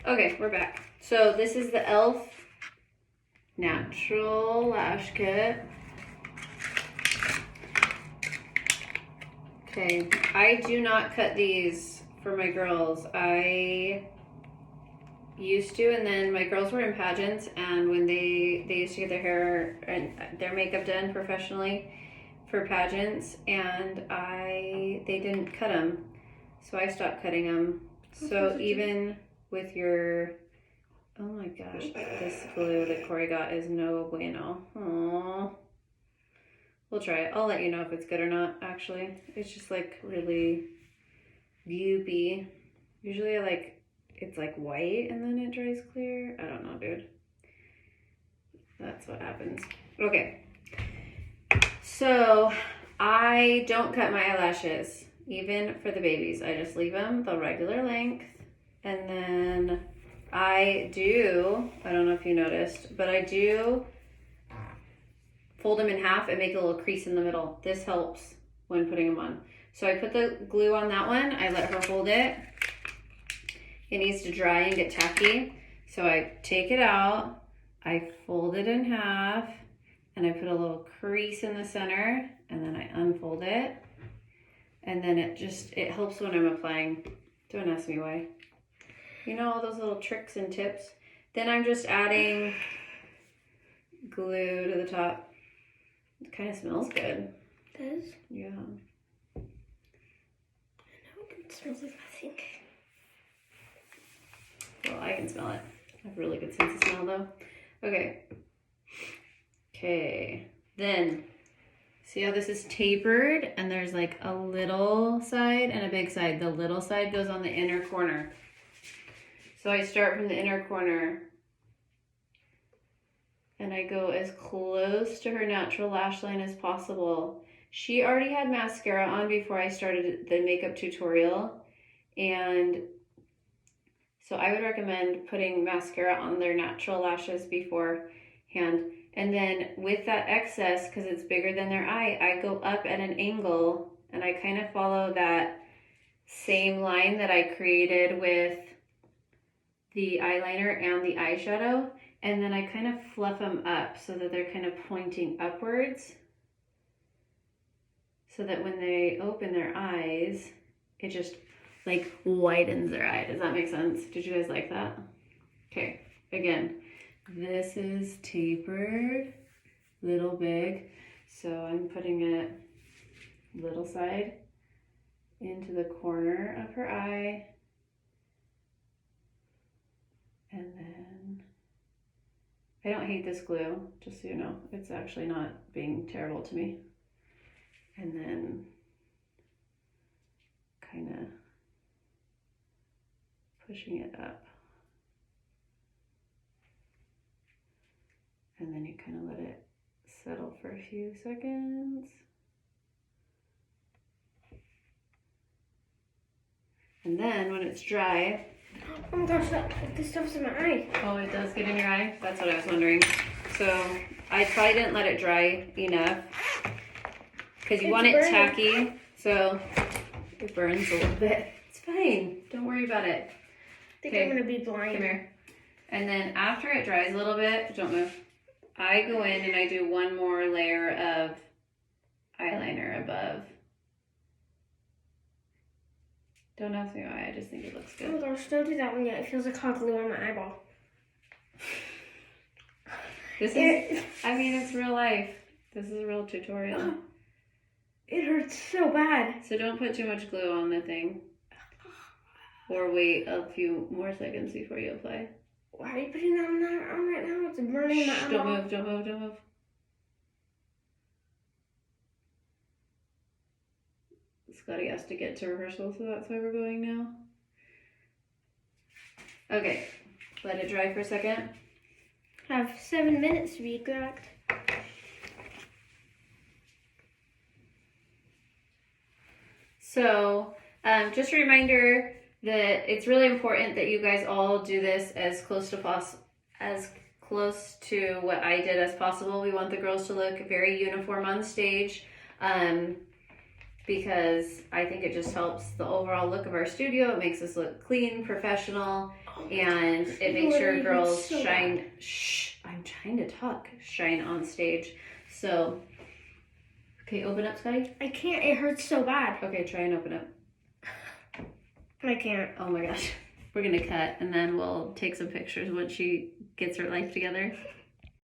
Okay, we're back. So this is the e.l.f. Natural Lash Kit. Okay, I do not cut these for my girls. I used to, and then my girls were in pageants, and when they used to get their hair and their makeup done professionally for pageants, and they didn't cut them, so I stopped cutting them. So even with your, oh my gosh, this glue that Corey got is no bueno. Aww. We'll try it. I'll let you know if it's good or not, actually. It's just like really goopy. Usually it's like white and then it dries clear. I don't know, dude. That's what happens. Okay. So I don't cut my eyelashes, even for the babies. I just leave them the regular length. And then I don't know if you noticed, but I do fold them in half and make a little crease in the middle. This helps when putting them on. So I put the glue on that one. I let her hold it. It needs to dry and get tacky. So I take it out, I fold it in half, and I put a little crease in the center, and then I unfold it. And then it helps when I'm applying. Don't ask me why. You know, all those little tricks and tips. Then I'm just adding glue to the top. It kind of smells good. It does? Yeah. I know it smells like nothing. Well, I can smell it. I have a really good sense of smell though. Okay. Okay. Then, see how this is tapered and there's like a little side and a big side. The little side goes on the inner corner. So I start from the inner corner and I go as close to her natural lash line as possible. She already had mascara on before I started the makeup tutorial, and so I would recommend putting mascara on their natural lashes beforehand. And then with that excess, because it's bigger than their eye, I go up at an angle and I kind of follow that same line that I created with the eyeliner and the eyeshadow. And then I kind of fluff them up so that they're kind of pointing upwards, so that when they open their eyes, it just like widens their eye. Does that make sense? Did you guys like that? Okay, again, this is tapered, little big. So I'm putting it little side into the corner of her eye. And then, I don't hate this glue, just so you know. It's actually not being terrible to me. And then kind of pushing it up. And then you kind of let it settle for a few seconds. And then when it's dry, oh my gosh, this stuff's in my eye. Oh, it does get in your eye? That's what I was wondering. So I probably didn't let it dry enough because you want it tacky, so it burns a little bit. It's fine. Don't worry about it. I think I'm going to be blind. Come here. And then after it dries a little bit, don't move, I go in and I do one more layer of eyeliner above. Don't ask me why, I just think it looks good. Oh my gosh, don't do that one yet. It feels like hot glue on my eyeball. This is, I mean, it's real life. This is a real tutorial. It hurts so bad. So don't put too much glue on the thing. Or wait a few more seconds before you apply. Why are you putting that on right now? It's burning my eyeball. Don't move, don't move, don't move. Scotty has to get to rehearsal, so that's why we're going now. Okay, let it dry for a second. I have 7 minutes to be exact. So, just a reminder that it's really important that you guys all do this as close to what I did as possible. We want the girls to look very uniform on stage. Because I think it just helps the overall look of our studio. It makes us look clean, professional, and it makes your Literally girls hurts so shine. bad. Shh, I'm trying to talk. Shine on stage. So, okay, open up, Sky. I can't. It hurts so bad. Okay, try and open up. I can't. Oh my gosh. We're gonna cut and then we'll take some pictures once she gets her life together.